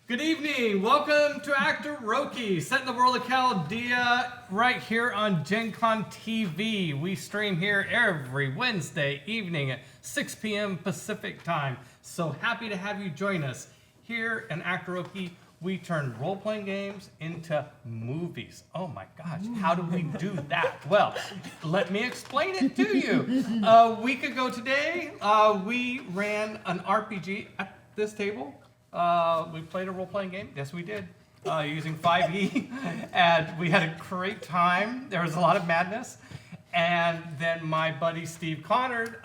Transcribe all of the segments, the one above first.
Good evening. Welcome to Actoroke, set in the world of Chaldea, right here on Gen Con TV. We stream here every Wednesday evening at 6 p.m. Pacific time. So happy to have you join us. Here in Actoroke, we turn role-playing games into movies. Oh my gosh, how do we do that? Well, let me explain it to you. A week ago today, we ran an RPG at this table. We played a role-playing game. Yes, we did. Using 5e. And we had a great time. There was a lot of madness. And then my buddy Steve Connard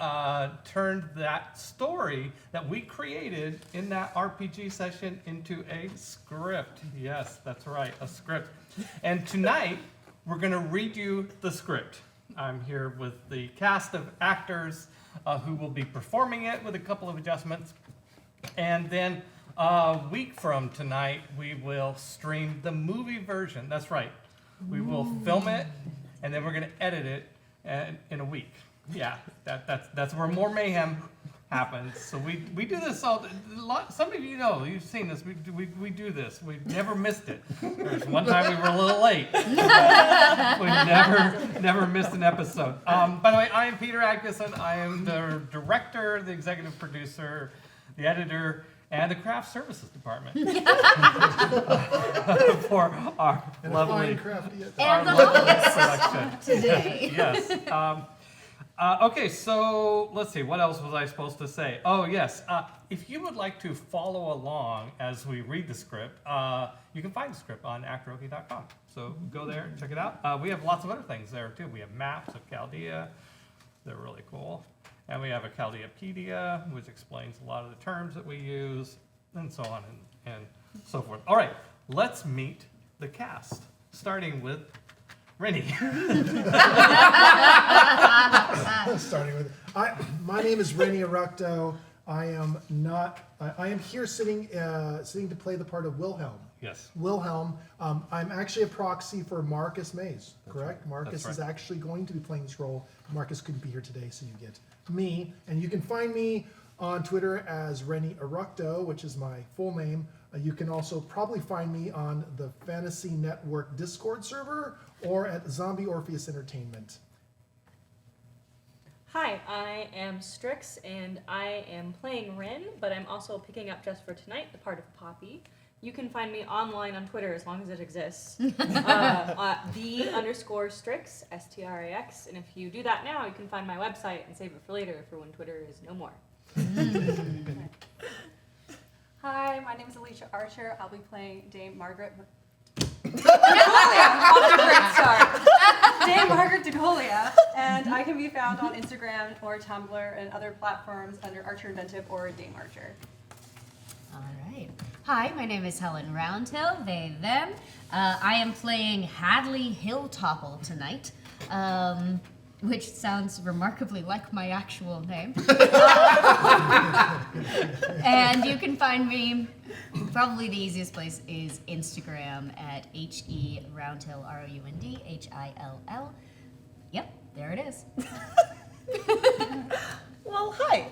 turned that story that we created in that RPG session into a script. Yes, that's right, a script. And tonight, we're going to read you the script. I'm here with the cast of actors who will be performing it with a couple of adjustments. And then a week from tonight, we will stream the movie version. That's right. We will film it, and then we're going to edit it in a week. Yeah, that's where more mayhem happens. So we do this all. Some of you know, you've seen this. We do this. We never missed it. There's one time we were a little late. We never missed an episode. By the way, I am Peter Atkinson. I am the director, the executive producer, the editor, and the craft services department for our lovely production today. Yes. Okay, so let's see. What else was I supposed to say? Oh, yes. If you would like to follow along as we read the script, you can find the script on actoroke.com. So go there, check it out. We have lots of other things there, too. We have maps of Chaldea. They're really cool. And we have a Chaldeapedia, which explains a lot of the terms that we use, and so on and so forth. All right, let's meet the cast, starting with Rennie. My name is Rennie Actoroke. I am here sitting to play the part of Wilhelm. Yes. Wilhelm. I'm actually a proxy for Marcus Mays, correct? Right. Marcus That's is actually going to be playing this role. Marcus couldn't be here today, so you get me. And you can find me on Twitter as Rennie Actoroke, which is my full name. You can also probably find me on the Fantasy Network Discord server or at Zombie Orpheus Entertainment. Hi, I am Strix, and I am playing Rin, but I'm also picking up just for tonight the part of Poppy. You can find me online on Twitter as long as it exists. _Strix, STRAX, and if you do that now, you can find my website and save it for later for when Twitter is no more. Hi, my name is Alicia Archer. I'll be playing Dame Margaret. Great start. Dame Margaret DeGolia, and I can be found on Instagram or Tumblr and other platforms under Archer Inventive or Dame Archer. All right. Hi, my name is Helen Roundhill, they, them. I am playing Hadley Hilltopple tonight, which sounds remarkably like my actual name. And you can find me, probably the easiest place is Instagram at HE Roundhill, ROUND, HILL. Yep, there it is. Well, hi.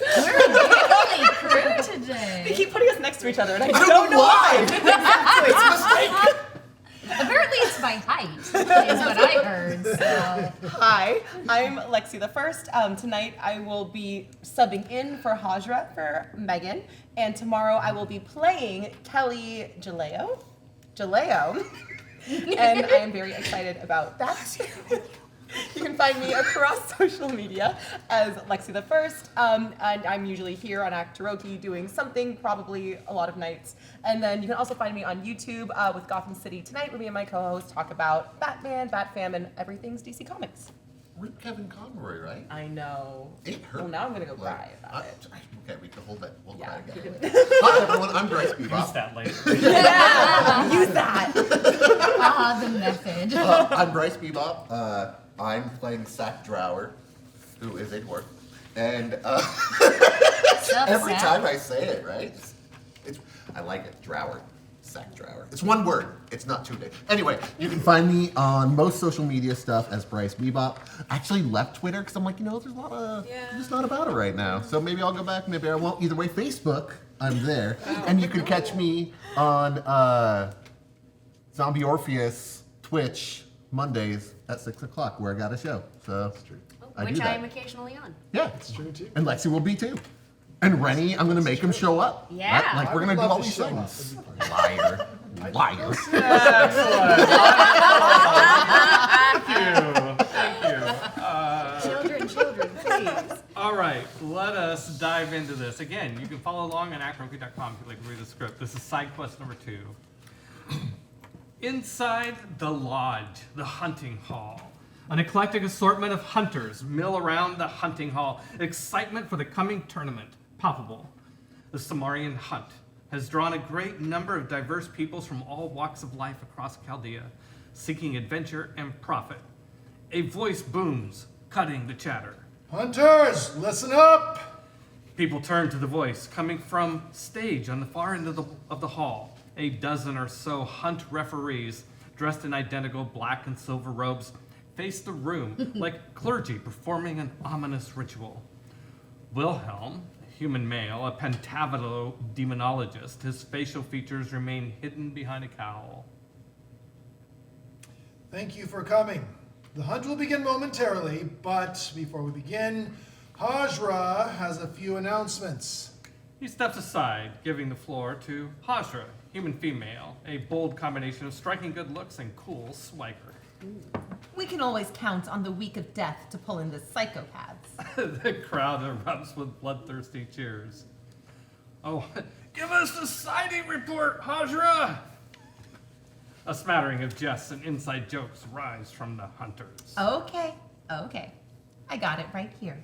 We're a giggly crew today. They keep putting us next to each other, and I don't know why. It's a mistake. Apparently it's by height, is what I heard. So. Hi, I'm Lexi the First. Tonight I will be subbing in for Hajra for Megan, and tomorrow I will be playing Kelly Jaleo. And I am very excited about that. You can find me across social media as Lexi the First, and I'm usually here on Actoroke doing something, probably a lot of nights. And then you can also find me on YouTube with Gotham City Tonight, where me and my co-host talk about Batman, Batfam, and everything's DC Comics. Rip Kevin Conroy, right? I know. It hurt. Well, now I'm gonna go cry about it. Okay, we can hold that. We'll Yeah, cry you again. can- Hi everyone, I'm Bryce Use Bebop. that later. Yeah, use that. The method. I'm Bryce Bebop. I'm playing Sack Drower, who is a dwarf. And every time I say it, right? I like it, Drower. Sack Drower. It's one word. It's not two days. Anyway, you can find me on most social media stuff as Bryce Bebop. I actually left Twitter because I'm like, there's a lot of, just not about it right now. So maybe I'll go back, maybe I won't. Either way, Facebook, I'm there. And you can catch me on Zombie Orpheus Twitch Mondays at 6 o'clock, where I got a show. So I do Which that. I am occasionally on. Yeah, It's true too. and Lexi will be too. And Rennie, I'm gonna make him show up. Yeah. Right? Like I we're would gonna do love all to these show up. things. That'd be fun. Liar. Liar. Thank you. Children, please. All right, let us dive into this. Again, you can follow along on actoroke.com if you'd like to read the script. This is side quest number 2. Inside the lodge, the hunting hall. An eclectic assortment of hunters mill around the hunting hall. Excitement for the coming tournament, palpable. The Samarian hunt has drawn a great number of diverse peoples from all walks of life across Chaldea, seeking adventure and profit. A voice booms, cutting the chatter. Hunters, listen up! People turn to the voice, coming from stage on the far end of the hall. A dozen or so hunt referees, dressed in identical black and silver robes, face the room like clergy performing an ominous ritual. Wilhelm, a human male, a pentavolo demonologist, his facial features remain hidden behind a cowl. Thank you for coming. The hunt will begin momentarily, but before we begin, Hajra has a few announcements. He steps aside, giving the floor to Hajra, human female, a bold combination of striking good looks and cool swagger. We can always count on the week of death to pull in the psychopaths. The crowd erupts with bloodthirsty cheers. Oh, give us the sighting report, Hajra! A smattering of jests and inside jokes rise from the hunters. Okay. I got it right here.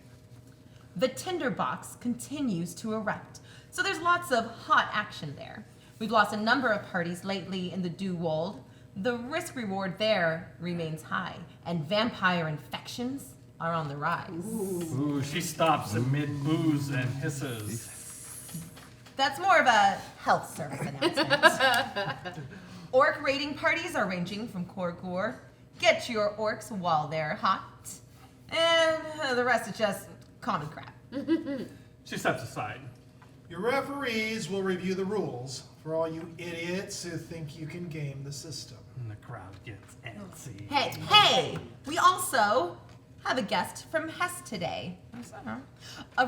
The tinderbox continues to erupt, so there's lots of hot action there. We've lost a number of parties lately in the Duwold. The risk reward there remains high, and vampire infections are on the rise. Ooh, she stops amid boos and hisses. That's more of a health service announcement. Orc raiding parties are ranging from Korgor. Get your orcs while they're hot. And the rest is just common crap. She steps aside. Your referees will review the rules for all you idiots who think you can game the system. And the crowd gets antsy. Hey! We also have a guest from Hess today. A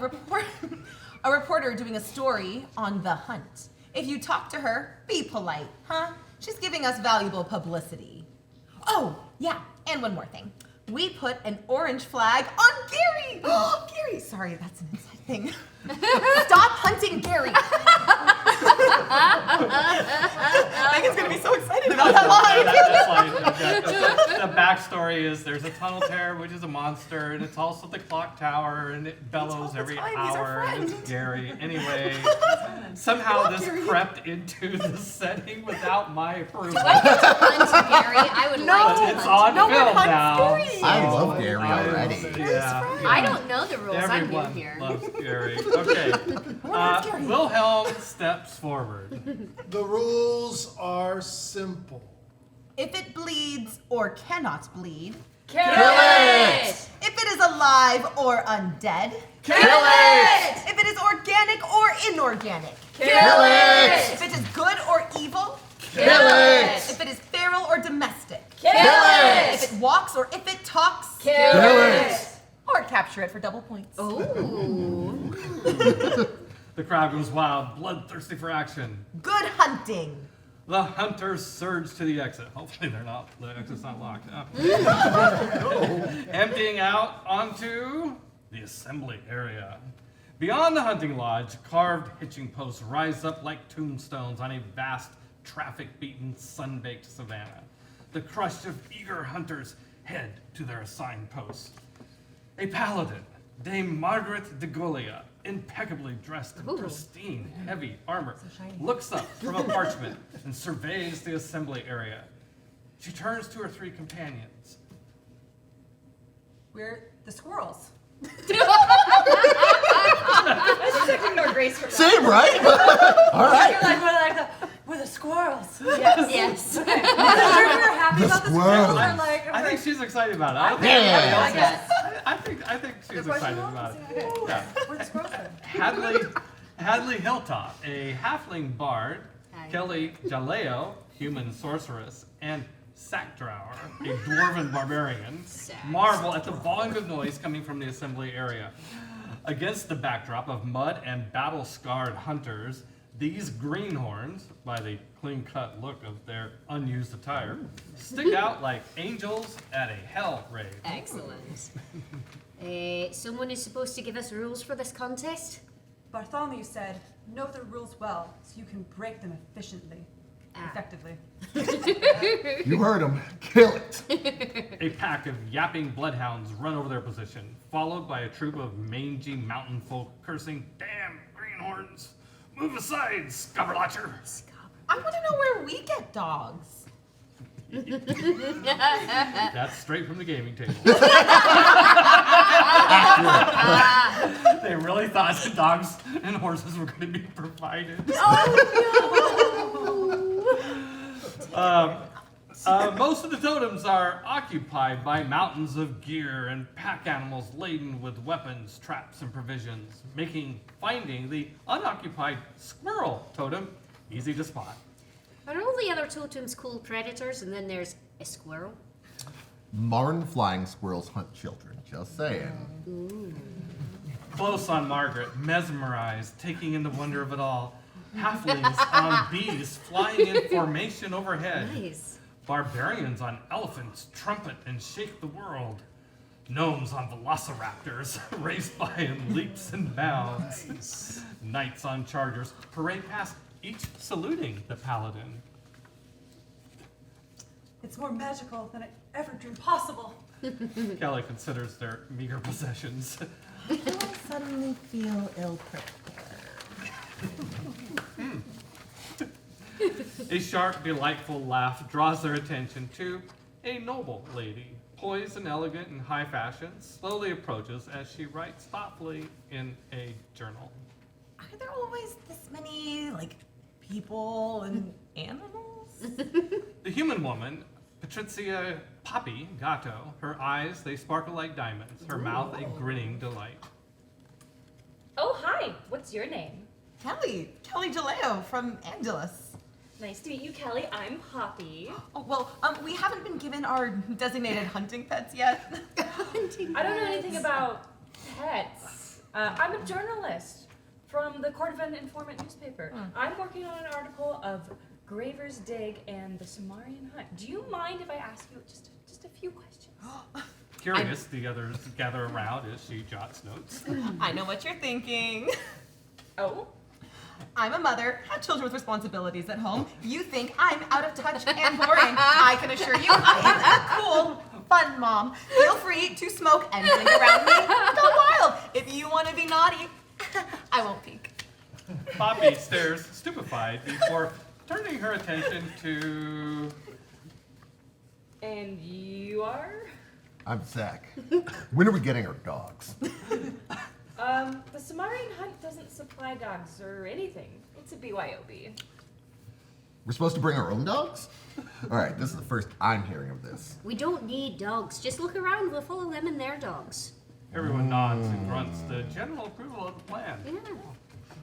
reporter doing a story on the hunt. If you talk to her, be polite, huh? She's giving us valuable publicity. Oh, yeah, and one more thing. We put an orange flag on Gary! Oh, Gary! Sorry, that's an inside thing. Stop hunting Gary! Megan's gonna be so excited about that line! The backstory is there's a tunnel terror, which is a monster, and it's also the clock tower, and it bellows every fine, he's our hour, and it's friend. Gary. Anyway, somehow this crept into the setting without my approval. Do I get to hunt Gary? I would like to It's hunt. on film now. Gary. I love Gary already. Yeah. I don't know the rules. I'm Everyone new here. loves Gary. Okay. Wilhelm steps forward. The rules are simple. If it bleeds or cannot bleed, Kill it! if it is alive or undead, Kill it! if it is organic or inorganic, Kill it! if it is good or evil, Kill it! if it is feral or domestic, Kill if it! it walks or if it talks, Kill it! or capture it for double points. Ooh. The crowd goes wild, bloodthirsty for action. Good hunting. The hunters surge to the exit. Hopefully the exit's not locked. Emptying out onto the assembly area. Beyond the hunting lodge, carved hitching posts rise up like tombstones on a vast, traffic-beaten, sun-baked savanna. The crush of eager hunters head to their assigned posts. A paladin, Dame Margaret de Golia, impeccably dressed in pristine, heavy armor, looks up from a parchment and surveys the assembly area. She turns to her 3 companions. We're the squirrels. Ignore Grace for that. Same, right? All right. We're the squirrels. Yes. We're happy about the squirrels. squirrels. Or like, I think she's excited about it. I don't Yeah. think anybody else I guess. is. I think she's The excited question about it. was? Yeah. We're the squirrels then. Hadley Hilltop, a halfling bard, Hi. Kelly Jaleo, human sorceress, and Sackdrower, a dwarven barbarian, marvel at the volume of noise coming from the assembly area. Against the backdrop of mud and battle-scarred hunters, these greenhorns, by the clean-cut look of their unused attire, stick out like angels at a hell rave. Excellent. Someone is supposed to give us rules for this contest? Bartholomew said, know the rules well so you can break them effectively. You heard him. Kill it. A pack of yapping bloodhounds run over their position, followed by a troop of mangy mountain folk cursing, "Damn greenhorns! Move aside, scubberlatcher!" I want to know where we get dogs. That's straight from the gaming table. They really thought that dogs and horses were going to be provided. Most of the totems are occupied by mountains of gear and pack animals laden with weapons, traps, and provisions, making finding the unoccupied squirrel totem easy to spot. Are all the other totems called predators and then there's a squirrel? Marn flying squirrels hunt children. Just saying. Close on Margaret, mesmerized, taking in the wonder of it all. Halflings on bees flying in formation overhead. Nice. Barbarians on elephants trumpet and shake the world. Gnomes on velociraptors race by in leaps and bounds. Knights on chargers parade past, each saluting the paladin. It's more magical than I ever dreamed possible. Kelly considers their meager possessions. I suddenly feel ill-prepared. A sharp, delightful laugh draws their attention to a noble lady, poised and elegant in high fashion, slowly approaches as she writes thoughtfully in a journal. Are there always this many, people and animals? The human woman, Patrizia Poppy Gatto, her eyes, they sparkle like diamonds, her mouth a grinning delight. Oh, hi. What's your name? Kelly Jaleo from Angelus. Nice to meet you, Kelly. I'm Poppy. Oh, well, we haven't been given our designated hunting pets yet. I don't know anything about pets. I'm a journalist from the Cordovan Informant newspaper. I'm working on an article of Graver's Dig and the Sumerian Hunt. Do you mind if I ask you just a few questions? Curious, the others gather around as she jots notes. I know what you're thinking. Oh? I'm a mother, have children with responsibilities at home. You think I'm out of touch and boring. I can assure you I am a cool, fun mom. Feel free to smoke and drink around me. Go wild. If you want to be naughty, I won't peek. Poppy stares stupefied before turning her attention to... And you are? I'm Zach. When are we getting our dogs? The Sumerian Hunt doesn't supply dogs or anything. It's a BYOB. We're supposed to bring our own dogs? All right, this is the first I'm hearing of this. We don't need dogs. Just look around. We'll follow them and their dogs. Everyone nods and grunts the general approval of the plan. Yeah.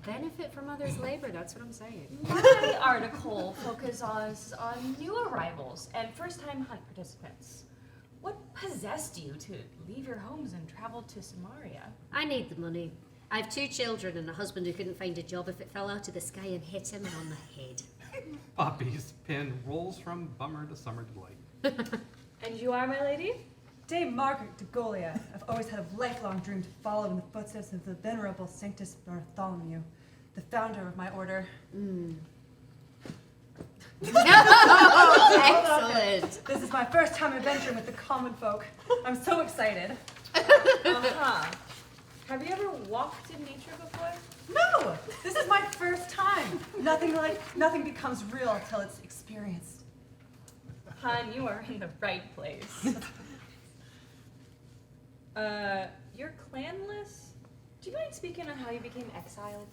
Benefit from others' labor, that's what I'm saying. My article focuses on new arrivals and first-time hunt participants. What possessed you to leave your homes and travel to Samaria? I need the money. I have 2 children and a husband who couldn't find a job if it fell out of the sky and hit him on the head. Poppy's pen rolls from bummer to summer delight. And you are, my lady? Dame Margaret de Golia. I've always had a lifelong dream to follow in the footsteps of the venerable Sanctus Bartholomew, the founder of my order. Excellent. This is my first time adventuring with the common folk. I'm so excited. Uh-huh. Have you ever walked in nature before? No! This is my first time. Nothing becomes real until it's experienced. Hun, you are in the right place. You're clanless? Do you mind speaking on how you became exiled?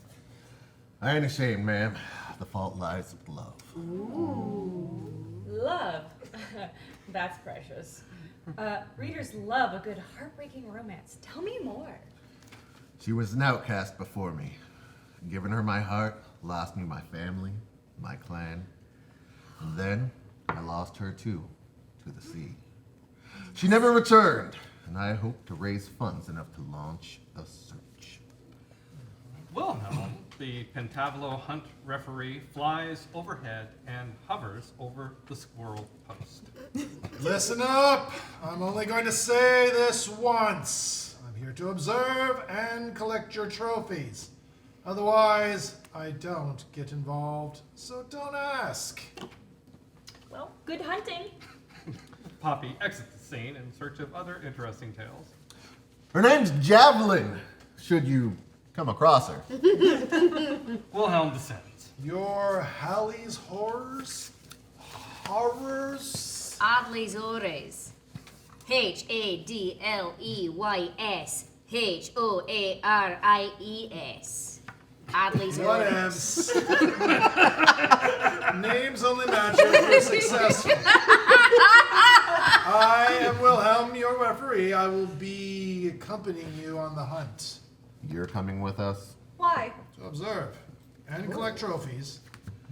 I ain't ashamed, ma'am. The fault lies with love. Ooh. Love. That's precious. Readers love a good heartbreaking romance. Tell me more. She was an outcast before me. given her my heart, lost me my family, my clan. And then I lost her too, to the sea. She never returned, and I hope to raise funds enough to launch a search. Wilhelm, the Pentablo hunt referee, flies overhead and hovers over the squirrel post. Listen up! I'm only going to say this once. I'm here to observe and collect your trophies. Otherwise, I don't get involved, so don't ask. Well, good hunting. Poppy exits the scene in search of other interesting tales. Her name's Javelin, should you come across her. Wilhelm descends. Your Hallie's horrors? Horrors? Adley's Ores. HADLEYS. Adley's Ores. Whatevs. Names only matter if you're successful. I am Wilhelm, your referee. I will be accompanying you on the hunt. You're coming with us? Why? To observe and collect trophies.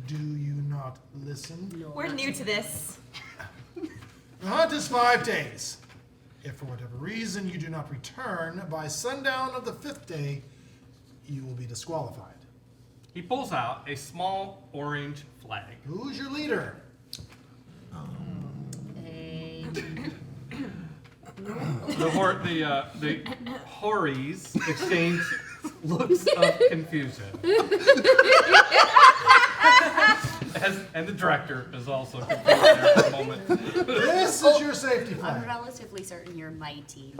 Do you not listen? We're new to this. The hunt is 5 days. If for whatever reason you do not return by sundown of the 5th day, you will be disqualified. He pulls out a small orange flag. Who's your leader? The Hories exchange looks of confusion. And the director is also confused there for a moment. This is your safety I'm flag. relatively certain you're my team.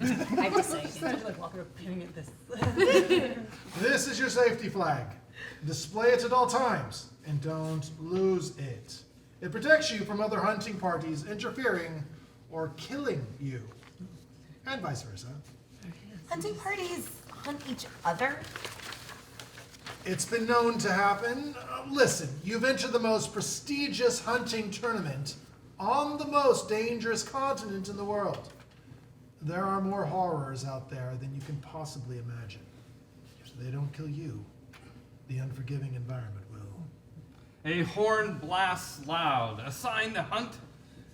I've decided. Just like walking up pointing at this. This is your safety flag. Display it at all times, and don't lose it. It protects you from other hunting parties interfering or killing you, and vice versa. Hunting parties hunt each other? It's been known to happen. Listen, you've entered the most prestigious hunting tournament on the most dangerous continent in the world. There are more horrors out there than you can possibly imagine. If they don't kill you, the unforgiving environment will. A horn blasts loud, a sign the hunt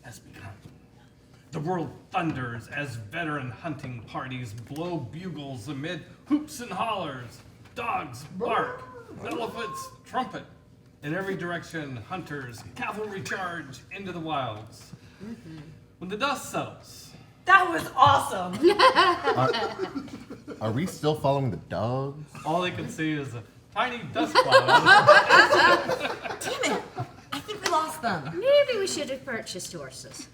has begun. The world thunders as veteran hunting parties blow bugles amid hoops and hollers. Dogs bark, elephants trumpet. In every direction, hunters cavalry charge into the wilds. When the dust settles, That was awesome. Are we still following the dogs? all they can see is a tiny dust cloud. Damn it! I think we lost them. Maybe we should have purchased horses.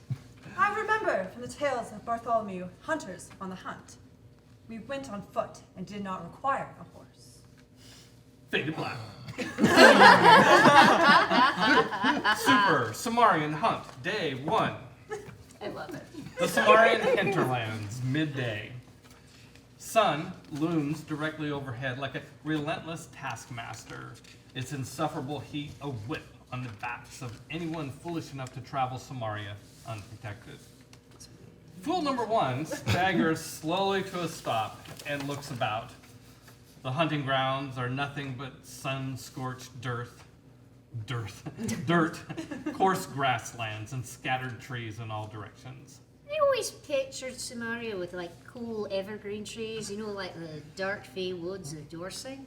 I remember from the tales of Bartholomew, hunters on the hunt. We went on foot and did not require a horse. Fade to black. Super Sumerian Hunt, Day 1. I love it. The Sumerian hinterlands, midday. Sun looms directly overhead like a relentless taskmaster. Its insufferable heat a whip on the backs of anyone foolish enough to travel Samaria unprotected. Fool number 1 staggers slowly to a stop and looks about. The hunting grounds are nothing but sun-scorched dirt, coarse grasslands, and scattered trees in all directions. I always pictured Samaria with like cool evergreen trees, you know, like the dark fay woods of Dorsey.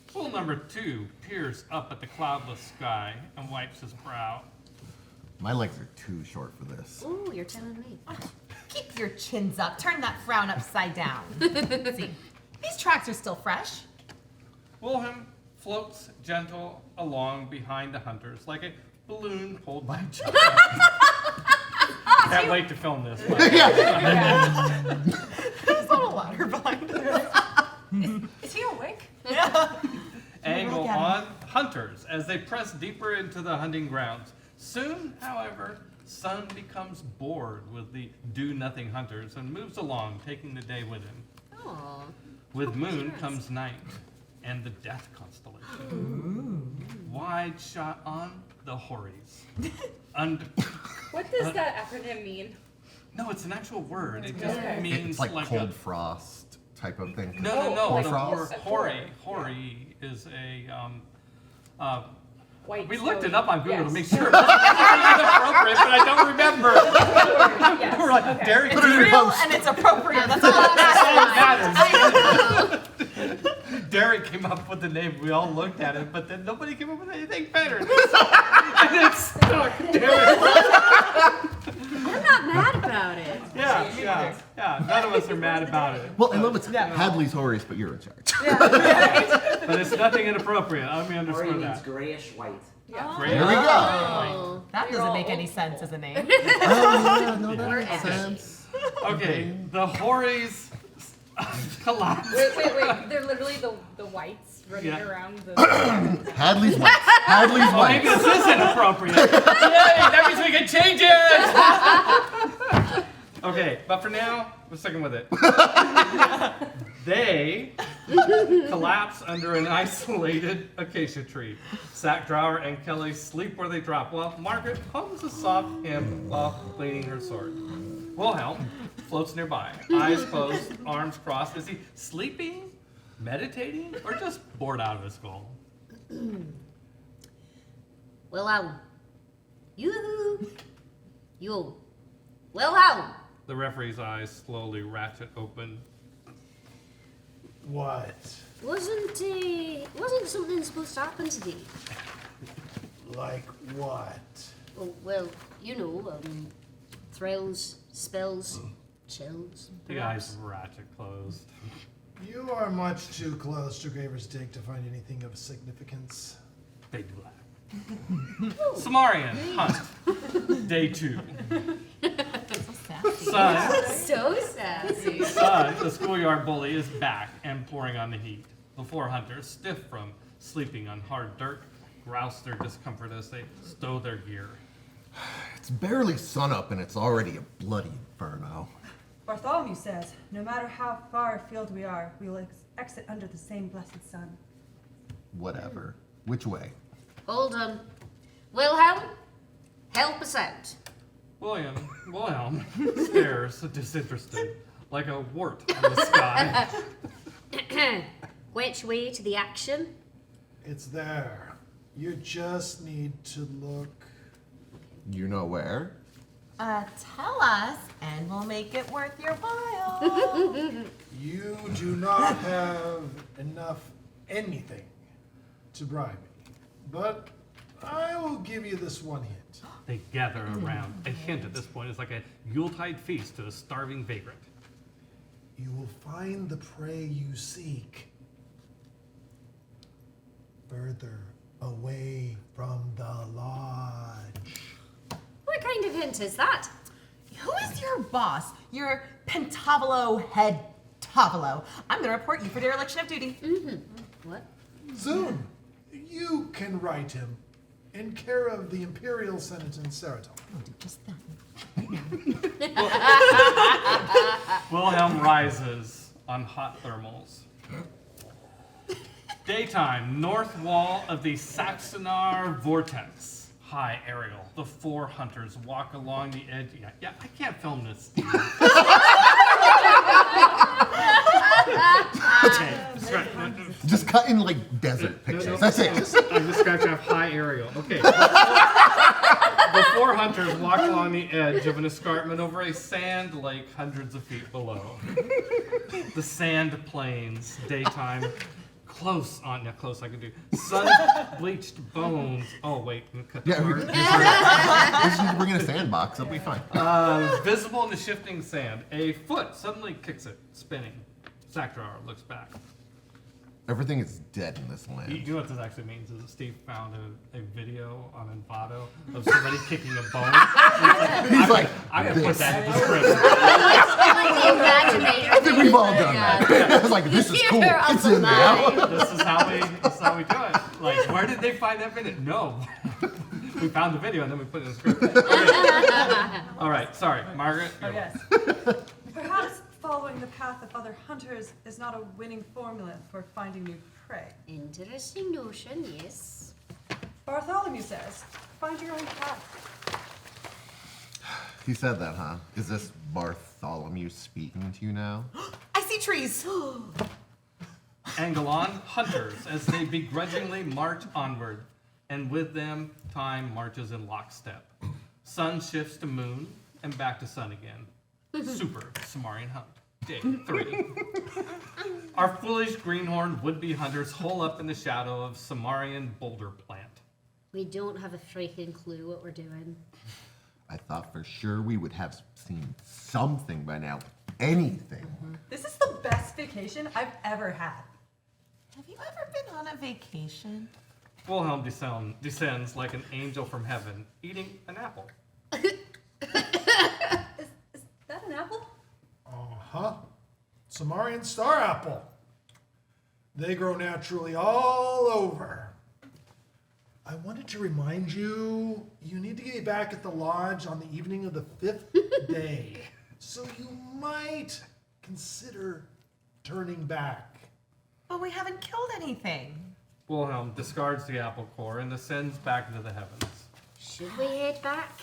Fool number 2 peers up at the cloudless sky and wipes his brow. My legs are too short for this. Oh, you're telling me. Keep your chins up. Turn that frown upside down. See, these tracks are still fresh. Wilhelm floats gentle along behind the hunters like a balloon pulled by a child. Can't wait to film this. There's not a ladder behind us. Is he awake? Angle Look at on hunters as they press deeper into the hunting grounds. Soon, however, Sun becomes bored with the do-nothing hunters and moves along, taking the day with him. Oh. With Moon comes night and the death constellation. Wide shot on the Hories. What does that acronym mean? No, it's an actual word. It just Okay. means It's like like cold a frost type of thing? No. The Frost? Hori is a White. we looked it snowy. up on Google to Yes. make sure it wasn't inappropriate, but I don't remember. Yes. We're like, Okay. Derek, It's real and it's appropriate. That's all that matters. that's all that matters. Derek came up with the name. We all looked at it, but then nobody came up with anything better. And it's stuck, Derek. I'm not mad about it. Yeah. None of us are mad about it. Well, I love it's Hadley's Horus, but you're in charge. But it's nothing inappropriate. Let me Ori underscore means that. grayish white. Great. There we go. Oh. That doesn't make any sense as a name. Oh, yeah, no, that We're makes epic. sense. Okay, the Horis collapse. Wait. They're literally the whites running Yeah. around the. Hadley's white. Hadley's Oh, maybe white. this is inappropriate. Yay, that means we can change it! Okay, but for now, we're sticking with it. They collapse under an isolated acacia tree. Sack Drower and Kelly sleep where they drop, while Margaret hums a soft hymn while cleaning her sword. Wilhelm floats nearby, eyes closed, arms crossed. Is he sleeping, meditating, or just bored out of his skull? Wilhelm. You. Wilhelm. The referee's eyes slowly ratchet open. What? Wasn't something supposed to happen today? Like what? Oh, well, thrills, spells, chills. The eyes ratchet closed. You are much too close to Graver's Dig to find anything of significance. They do laugh. Sumerian hunt. Day 2. Sun, So sassy. the schoolyard bully, is back and pouring on the heat. The 4 hunters, stiff from sleeping on hard dirt, grouse their discomfort as they stow their gear. It's barely sunup and it's already a bloody inferno. Bartholomew says, no matter how far afield we are, we will exit under the same blessed sun. Whatever. Which way? Hold on. Wilhelm, help us out. Wilhelm stares disinterested, like a wart in the sky. Which way to the action? It's there. You just need to look. You know where? Tell us, and we'll make it worth your while. You do not have enough anything to bribe me. But I will give you this one hint. They gather around. A hint at this point is like a Yuletide feast to a starving vagrant. You will find the prey you seek further away from the lodge. What kind of hint is that? Who is your boss? Your Pentavolo head Tavolo. I'm gonna report you for dereliction of duty. What? Soon, you can write him in care of the Imperial Senate in Seraton. I'll do just that. Wilhelm rises on hot thermals. Daytime, north wall of the Saxonar vortex. High aerial. The 4 hunters walk along the edge. Yeah, I can't film this, Steve. Okay, Just cut in like desert pictures. That's it. I'm just scratching off high aerial. Okay. The 4 hunters walk along the edge of an escarpment over a sand lake hundreds of feet below. The sand plains, daytime, close I can do. Sun-bleached bones. Oh, wait, I'm gonna cut this Yeah, we part. just need to bring in a sandbox. It'll be fine. Visible in the shifting sand. A foot suddenly kicks it, spinning. Sackdrawer looks back. Everything is dead in this You land. know what this actually means? Is that Steve found a video on Envato of somebody kicking a bone. He's like, I'm gonna put this. that in the script. Like the imagination. I think we've all done that. I was like, this is cool. Theater of It's the in now. This is how we do it. Like, where did they find that video? No. We found the video and then we put it in the script. Okay. All right, sorry, Margaret. Oh, yes. Perhaps following the path of other hunters is not a winning formula for finding new prey. Interesting notion, yes. Bartholomew says, find your own path. He said that, huh? Is this Bartholomew speaking to you now? I see trees. Angle on hunters as they begrudgingly march onward, and with them time marches in lockstep. Sun shifts to moon and back to sun again. Super Sumerian hunt. Day 3. Our foolish greenhorn would-be hunters hole up in the shadow of Sumerian boulder plant. We don't have a freaking clue what we're doing. I thought for sure we would have seen something by now. Anything. This is the best vacation I've ever had. Have you ever been on a vacation? Wilhelm descends like an angel from heaven, eating an apple. Is that an apple? Uh-huh. Samarian star apple. They grow naturally all over. I wanted to remind you, you need to get back at the lodge on the evening of the 5th day. So you might consider turning back. But we haven't killed anything. Wilhelm discards the apple core and ascends back into the heavens. Should we head back?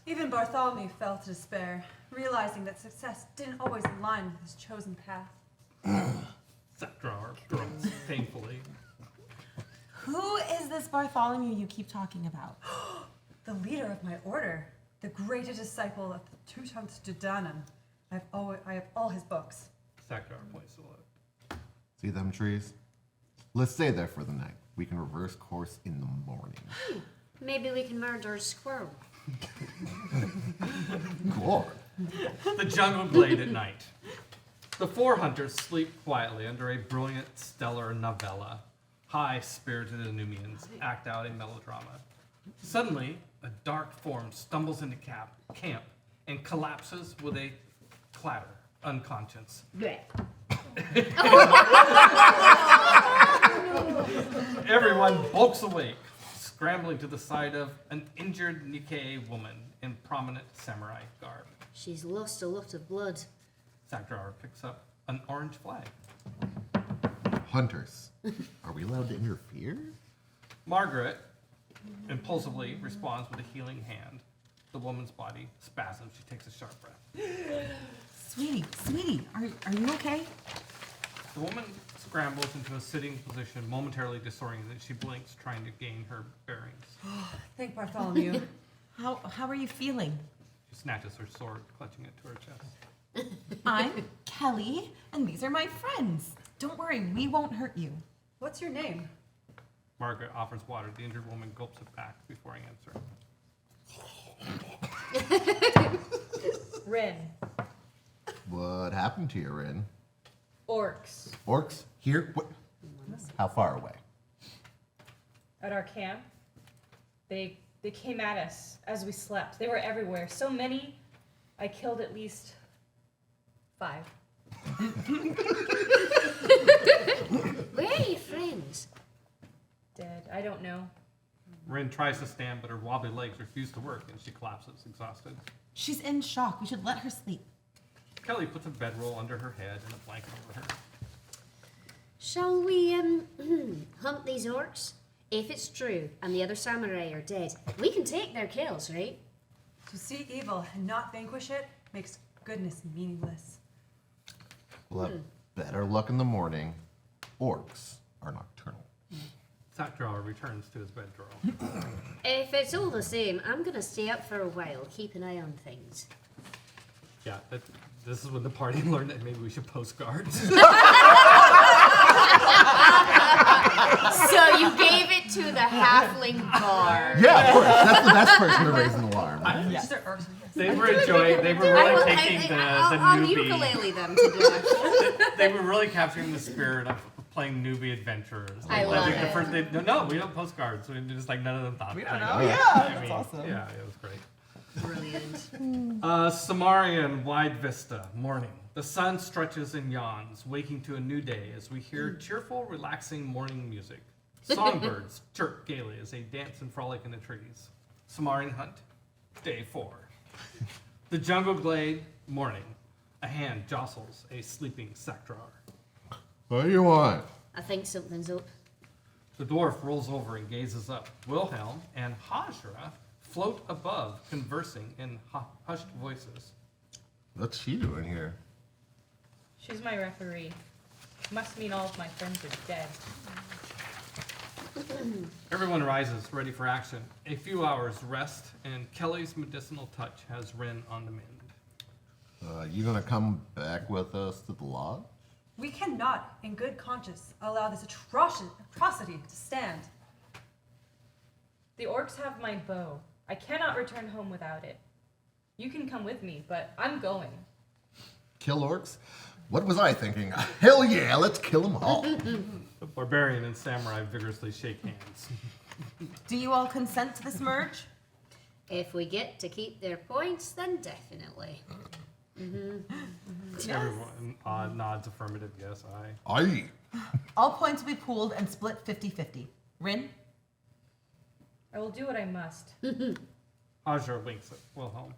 Even Bartholomew fell to despair, realizing that success didn't always align with his chosen path. Sakdrawer grunts painfully. Who is this Bartholomew you keep talking about? The leader of my order, the greatest disciple of the Teutons Judanan. I have all his books. Sakdrawer points to the left. See them trees? Let's stay there for the night. We can reverse course in the morning. Maybe we can murder a squirrel. Cool. The jungle glade at night. The 4 hunters sleep quietly under a brilliant stellar novella. High-spirited Anumians act out a melodrama. Suddenly, a dark form stumbles into camp and collapses with a clatter, unconscious. Everyone bulks awake, scrambling to the side of an injured Nikkei woman in prominent samurai garb. She's lost a lot of blood. Sakdrawer picks up an orange flag. Hunters. Are we allowed to interfere? Margaret impulsively responds with a healing hand. The woman's body spasms. She takes a sharp breath. Sweetie, are you okay? The woman scrambles into a sitting position, momentarily disoriented. She blinks, trying to gain her bearings. Thank Bartholomew. How are you feeling? She snatches her sword, clutching it to her chest. I'm Kelly, and these are my friends. Don't worry, we won't hurt you. What's your name? Margaret offers water. The injured woman gulps it back before answering. Rin. What happened to you, Rin? Orcs. Orcs? Here? What? How far away? At our camp. They came at us as we slept. They were everywhere. So many, I killed at least 5. Where are your friends? Dead. I don't know. Rin tries to stand, but her wobbly legs refuse to work, and she collapses, exhausted. She's in shock. We should let her sleep. Kelly puts a bedroll under her head and a blanket over her. Shall we hunt these orcs? If it's true and the other samurai are dead, we can take their kills, right? To see evil and not vanquish it makes goodness meaningless. We'll have better luck in the morning. Orcs are nocturnal. Sakdrawer returns to his bedroll. If it's all the same, I'm gonna stay up for a while, keep an eye on things. Yeah, this is when the party learned that maybe we should post guards. So you gave it to the halfling bar. Yeah, of course. That's the best person to raise an alarm. Just their orcs. They were enjoying. They were really taking the I'll newbie. ukulele them to do it. They were really capturing the spirit of playing newbie adventurers. I love think it. the first day, no, we don't post cards. We just like none of them thought. We don't like, know. oh, Yeah, I that's mean, awesome. Yeah, it was great. Brilliant. Sumerian wide vista, morning. The sun stretches and yawns, waking to a new day as we hear cheerful, relaxing morning music. Songbirds chirp gaily as they dance and frolic in the trees. Sumerian hunt, day 4. The jungle glade, morning. A hand jostles a sleeping Sakdrawer. What do you want? I think something's up. The dwarf rolls over and gazes up. Wilhelm and Hajra float above, conversing in hushed voices. What's she doing here? She's my referee. Must mean all of my friends are dead. Everyone rises, ready for action. A few hours rest, and Kelly's medicinal touch has Rin on the mend. You gonna come back with us to the lodge? We cannot, in good conscience, allow this atrocity to stand. The orcs have my bow. I cannot return home without it. You can come with me, but I'm going. Kill orcs? What was I thinking? Hell yeah, let's kill them all. The barbarian and samurai vigorously shake hands. Do you all consent to this merge? If we get to keep their points, then definitely. Everyone nods affirmative, yes, aye. Aye. All points will be pooled and split 50-50. Rin? I will do what I must. Hajar winks at Wilhelm.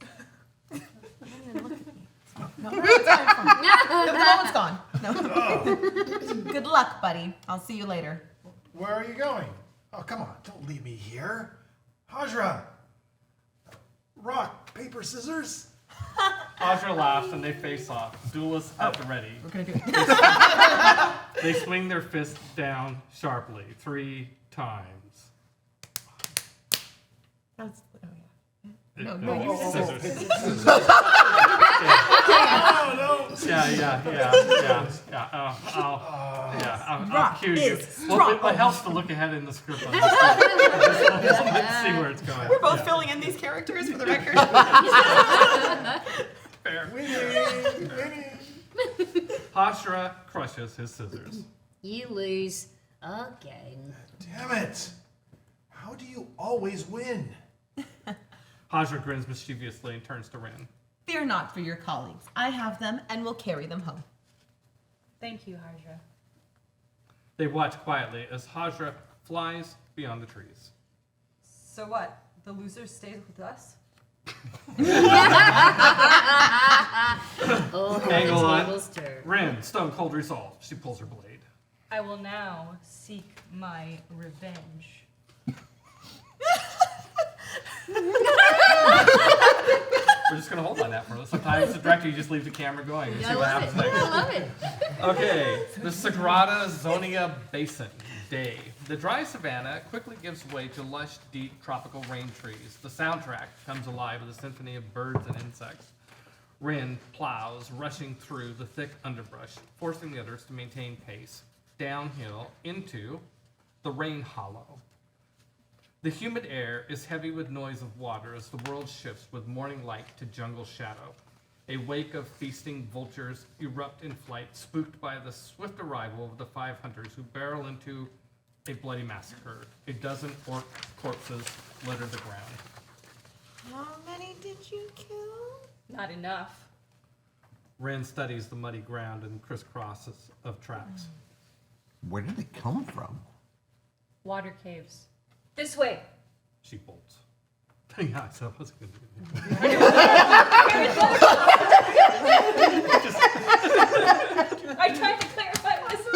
No, it's fine. No, the moment's gone. No. Good luck, buddy. I'll see you later. Where are you going? Oh, come on, don't leave me here. Hajra! Rock, paper, scissors? Hajar laughs and they face off, duelists at the ready. We're gonna do it. They swing their fists down sharply 3 times. That's, oh yeah. No, Oh, you're scissors. Oh, I'll Rock cue you. is Well, strong. it helps to look ahead in the script. On this. Let's see where it's going. We're both Yeah. filling in these characters for the record. Fair. Winning! Hashra crushes his scissors. You lose again. Damn it! How do you always win? Hashra grins mischievously and turns to Rin. Fear not for your colleagues. I have them and will carry them home. Thank you, Hajra. They watch quietly as Hashra flies beyond the trees. So what? The loser stays with us? Oh, Angle on. tables turn. Rin, stone cold resolve. She pulls her blade. I will now seek my revenge. We're just gonna hold on that for a little. Sometimes the director, you just leave the camera going and I see what love happens it. next. I love it. Okay, the Sagrada Zonia Basin. Day. The dry savanna quickly gives way to lush, deep tropical rain trees. The soundtrack comes alive with a symphony of birds and insects. Rin plows, rushing through the thick underbrush, forcing the others to maintain pace, downhill into the rain hollow. The humid air is heavy with noise of water as the world shifts with morning light to jungle shadow. A wake of feasting vultures erupt in flight, spooked by the swift arrival of the 5 hunters who barrel into a bloody massacre. A dozen orc corpses litter the ground. How many did you kill? Not enough. Rin studies the muddy ground and crisscrosses of tracks. Where did it come from? Water caves. This way. She bolts. Yeah, so that was good. I tried to clarify myself.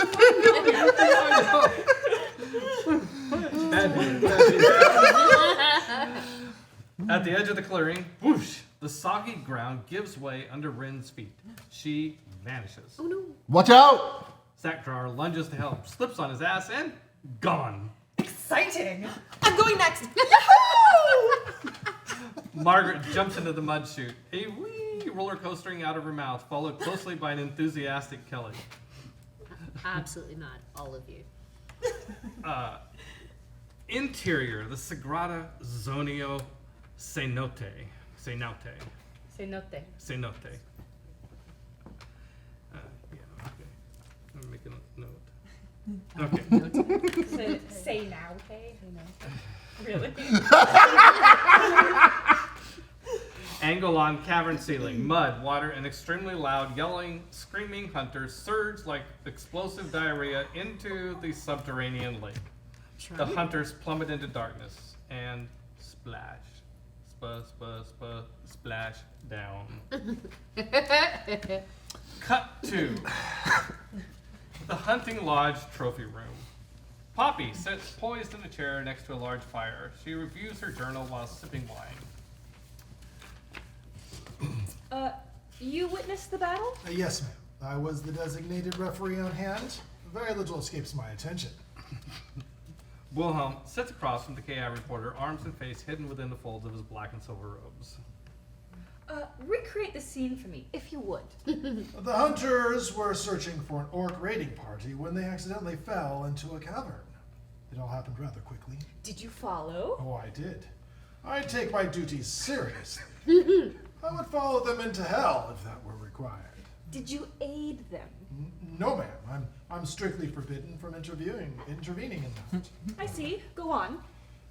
At the edge of the clearing, whoosh, the soggy ground gives way under Rin's feet. She vanishes. Oh no. Watch out! Sackdrawer lunges to help, slips on his ass, and gone. Exciting! I'm going next. Yahoo! Margaret jumps into the mud chute, a wee roller coastering out of her mouth, followed closely by an enthusiastic Kelly. Absolutely not. All of you. Interior, the Sagrada Zonio Cenote. Say nothing. Yeah, okay. I'm making a note. Okay. Say now, okay? Really? Angle on cavern ceiling, mud, water, and extremely loud, yelling, screaming hunters surge like explosive diarrhea into the subterranean lake. The hunters plummet into darkness and splash. Splash down. Cut to the hunting lodge trophy room. Poppy sits poised in a chair next to a large fire. She reviews her journal while sipping wine. You witnessed the battle? Yes, ma'am. I was the designated referee on hand. Very little escapes my attention. Wilhelm sits across from the KI reporter, arms and face hidden within the folds of his black and silver robes. Recreate the scene for me, if you would. The hunters were searching for an orc raiding party when they accidentally fell into a cavern. It all happened rather quickly. Did you follow? Oh, I did. I take my duties seriously. I would follow them into hell if that were required. Did you aid them? No, ma'am. I'm strictly forbidden from intervening in that. I see. Go on.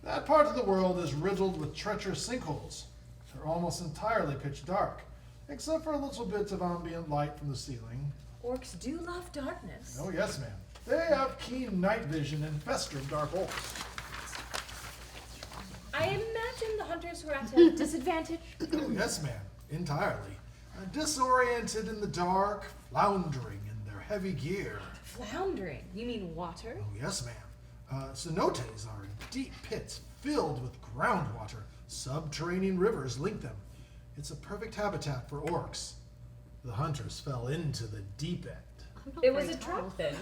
That part of the world is riddled with treacherous sinkholes. They're almost entirely pitch dark, except for a little bit of ambient light from the ceiling. Orcs do love darkness. Oh, yes, ma'am. They have keen night vision and festering dark holes. I imagine the hunters were at a disadvantage. Oh, yes, ma'am. Entirely. Disoriented in the dark, floundering in their heavy gear. Floundering? You mean water? Oh, yes, ma'am. Cenotes are deep pits filled with groundwater. Subterranean rivers link them. It's a perfect habitat for orcs. The hunters fell into the deep end. It was a trap then.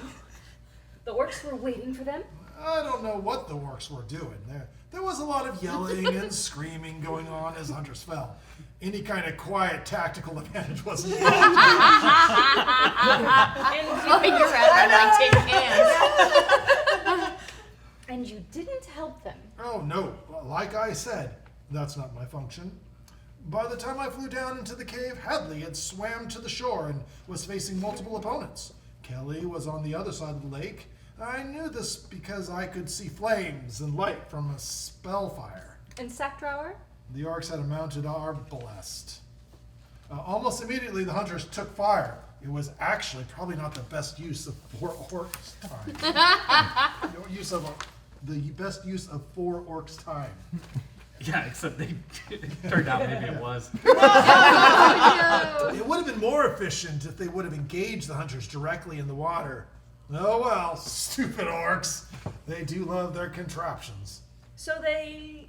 The orcs were waiting for them? I don't know what the orcs were doing. There was a lot of yelling and screaming going on as hunters fell. Any kind of quiet tactical advantage wasn't You're like tin cans. And you didn't help them. Oh, no. Like I said, that's not my function. By the time I flew down into the cave, Hadley had swam to the shore and was facing multiple opponents. Kelly was on the other side of the lake. I knew this because I could see flames and light from a spellfire. And Sackdrawer? The orcs had a mounted arbalest. Almost immediately, the hunters took fire. It was actually probably not the best use of 4 orcs' time. The best use of 4 orcs' time. Yeah, except it turned out maybe it was. It would have been more efficient if they would have engaged the hunters directly in the water. Oh well, stupid orcs. They do love their contraptions. So the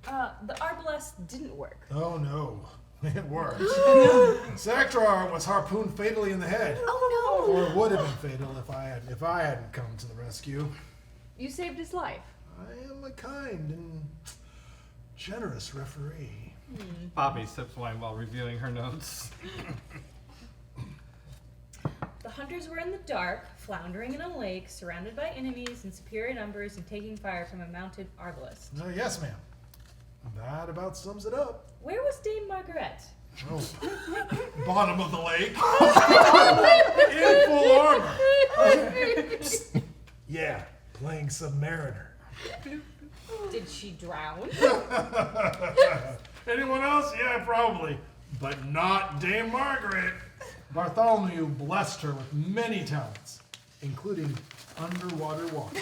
arbalest didn't work. Oh no, it worked. Saktrar was harpooned fatally in the head. Oh no! Or it would have been fatal if I hadn't come to the rescue. You saved his life. I am a kind and generous referee. Poppy sips wine while reviewing her notes. The hunters were in the dark, floundering in a lake, surrounded by enemies in superior numbers and taking fire from a mounted arbalest. Yes, ma'am. That about sums it up. Where was Dame Margaret? Oh, bottom of the lake. In full armor. Yeah, playing Submariner. Did she drown? Anyone else? Yeah, probably. But not Dame Margaret. Bartholomew blessed her with many talents, including underwater walking.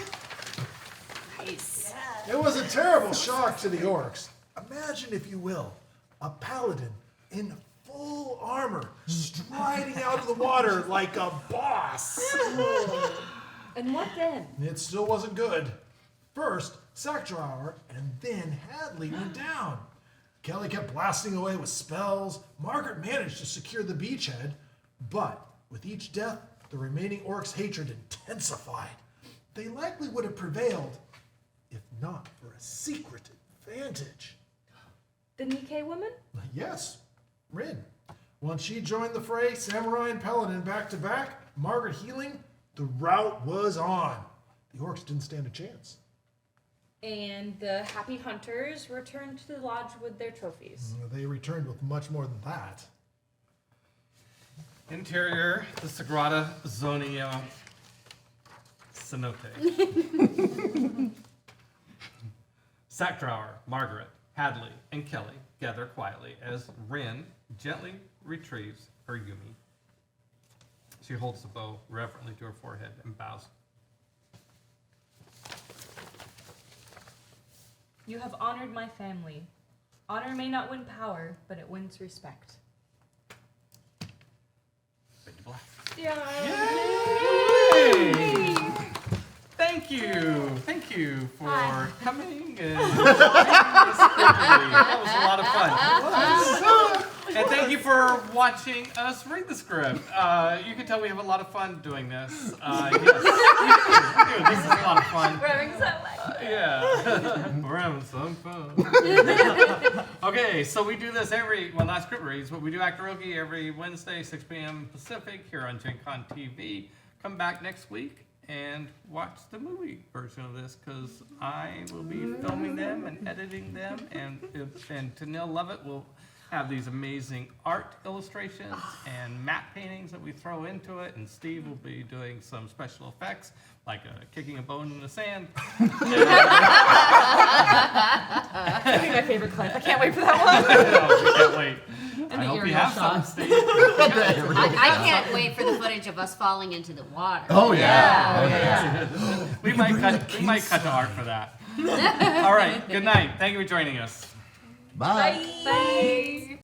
Nice. It was a terrible shock to the orcs. Imagine, if you will, a paladin in full armor striding out of the water like a boss. And what then? It still wasn't good. First, Sackdrawer and then Hadley went down. Kelly kept blasting away with spells. Margaret managed to secure the beachhead, but with each death, the remaining orcs' hatred intensified. They likely would have prevailed, if not for a secret advantage. The Nikkei woman? Yes, Rin. Once she joined the fray, Samurai and Paladin back to back, Margaret healing, the rout was on. The orcs didn't stand a chance. And the happy hunters returned to the lodge with their trophies. They returned with much more than that. Interior, the Sagrada Zonia Cenote. Sackdrawer, Margaret, Hadley, and Kelly gather quietly as Rin gently retrieves her Yumi. She holds the bow reverently to her forehead and bows. You have honored my family. Honor may not win power, but it wins respect. Fade to black. Yay! Thank you for coming and that was a lot of fun. And thank you for watching us read the script. You can tell we have a lot of fun doing this. Yes, we do. This is a lot of fun. We're having so much fun. Yeah, we're having some fun. Okay, so we do this not script reads, but we do Actoroke every Wednesday, 6 p.m. Pacific here on Gen Con TV. Come back next week and watch the movie version of this because I will be filming them and editing them, and Tanil Lovett will have these amazing art illustrations and matte paintings that we throw into it, and Steve will be doing some special effects like kicking a bone in the sand. That'd be my favorite clip. I can't wait for that one. We can't wait. I hope you have some, Steve. I can't wait for the footage of us falling into the water. Oh yeah. We might cut to art for that. All right. Good night. Thank you for joining us. Bye. Bye.